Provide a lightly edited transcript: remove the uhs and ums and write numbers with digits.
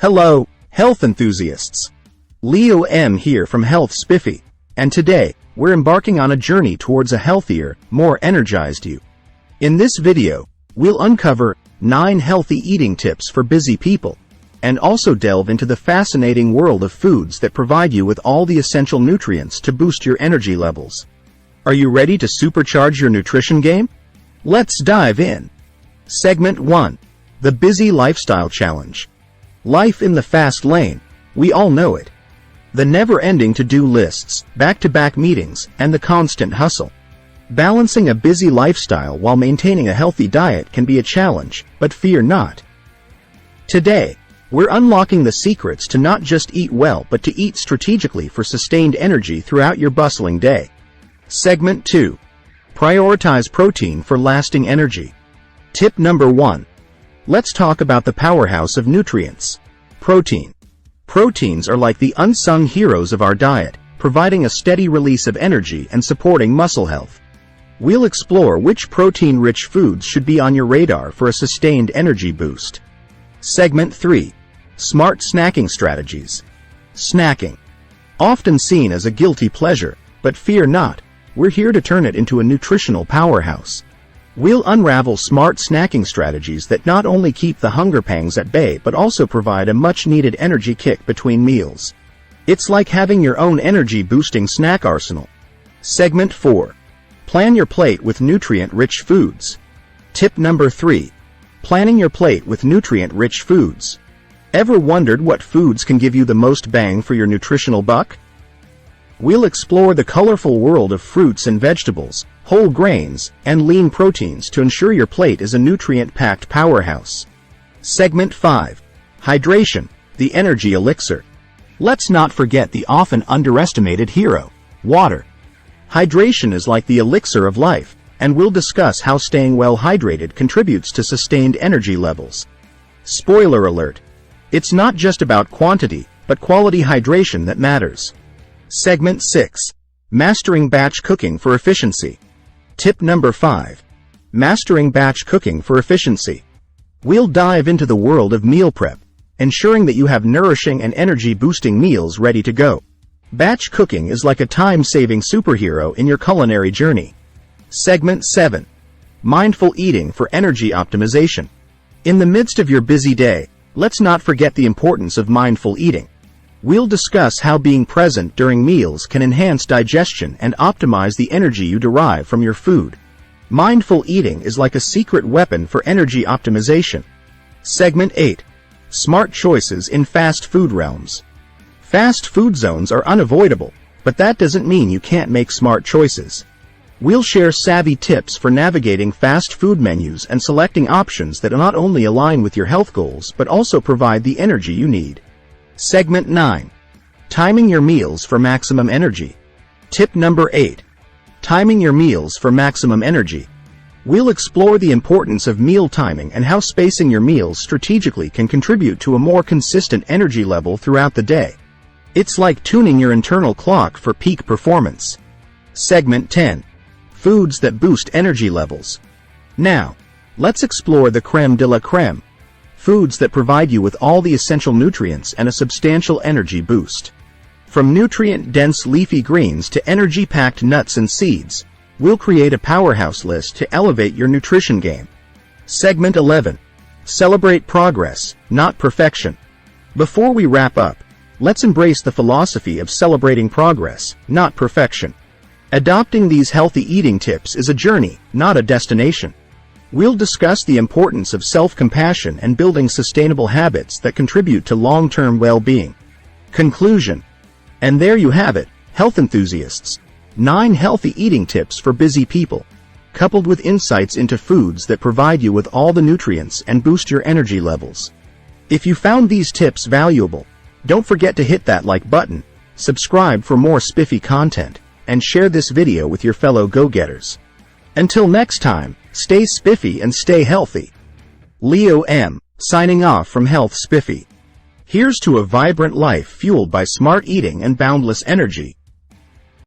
Hello, health enthusiasts. Leo M here from Health Spiffy, and today, we're embarking on a journey towards a healthier, more energized you. In this video, we'll uncover 9 healthy eating tips for busy people, and also delve into the fascinating world of foods that provide you with all the essential nutrients to boost your energy levels. Are you ready to supercharge your nutrition game? Let's dive in. Segment 1. The Busy Lifestyle Challenge. Life in the fast lane, we all know it. The never-ending to-do lists, back-to-back meetings, and the constant hustle. Balancing a busy lifestyle while maintaining a healthy diet can be a challenge, but fear not. Today, we're unlocking the secrets to not just eat well but to eat strategically for sustained energy throughout your bustling day. Segment 2. Prioritize protein for lasting energy. Tip number 1. Let's talk about the powerhouse of nutrients. Protein. Proteins are like the unsung heroes of our diet, providing a steady release of energy and supporting muscle health. We'll explore which protein-rich foods should be on your radar for a sustained energy boost. Segment 3. Smart snacking strategies. Snacking. Often seen as a guilty pleasure, but fear not, we're here to turn it into a nutritional powerhouse. We'll unravel smart snacking strategies that not only keep the hunger pangs at bay but also provide a much-needed energy kick between meals. It's like having your own energy-boosting snack arsenal. Segment 4. Plan your plate with nutrient-rich foods. Tip number 3. Planning your plate with nutrient-rich foods. Ever wondered what foods can give you the most bang for your nutritional buck? We'll explore the colorful world of fruits and vegetables, whole grains, and lean proteins to ensure your plate is a nutrient-packed powerhouse. Segment 5. Hydration, the energy elixir. Let's not forget the often underestimated hero, water. Hydration is like the elixir of life, and we'll discuss how staying well hydrated contributes to sustained energy levels. Spoiler alert. It's not just about quantity, but quality hydration that matters. Segment 6. Mastering batch cooking for efficiency. Tip number 5. Mastering batch cooking for efficiency. We'll dive into the world of meal prep, ensuring that you have nourishing and energy-boosting meals ready to go. Batch cooking is like a time-saving superhero in your culinary journey. Segment 7. Mindful eating for energy optimization. In the midst of your busy day, let's not forget the importance of mindful eating. We'll discuss how being present during meals can enhance digestion and optimize the energy you derive from your food. Mindful eating is like a secret weapon for energy optimization. Segment 8. Smart choices in fast food realms. Fast food zones are unavoidable, but that doesn't mean you can't make smart choices. We'll share savvy tips for navigating fast food menus and selecting options that not only align with your health goals but also provide the energy you need. Segment 9. Timing your meals for maximum energy. Tip number 8. Timing your meals for maximum energy. We'll explore the importance of meal timing and how spacing your meals strategically can contribute to a more consistent energy level throughout the day. It's like tuning your internal clock for peak performance. Segment 10. Foods that boost energy levels. Now, let's explore the creme de la creme. Foods that provide you with all the essential nutrients and a substantial energy boost. From nutrient-dense leafy greens to energy-packed nuts and seeds, we'll create a powerhouse list to elevate your nutrition game. Segment 11. Celebrate progress, not perfection. Before we wrap up, let's embrace the philosophy of celebrating progress, not perfection. Adopting these healthy eating tips is a journey, not a destination. We'll discuss the importance of self-compassion and building sustainable habits that contribute to long-term well-being. Conclusion. And there you have it, health enthusiasts. 9 healthy eating tips for busy people, coupled with insights into foods that provide you with all the nutrients and boost your energy levels. If you found these tips valuable, don't forget to hit that like button, subscribe for more spiffy content, and share this video with your fellow go-getters. Until next time, stay spiffy and stay healthy. Leo M, signing off from Health Spiffy. Here's to a vibrant life fueled by smart eating and boundless energy.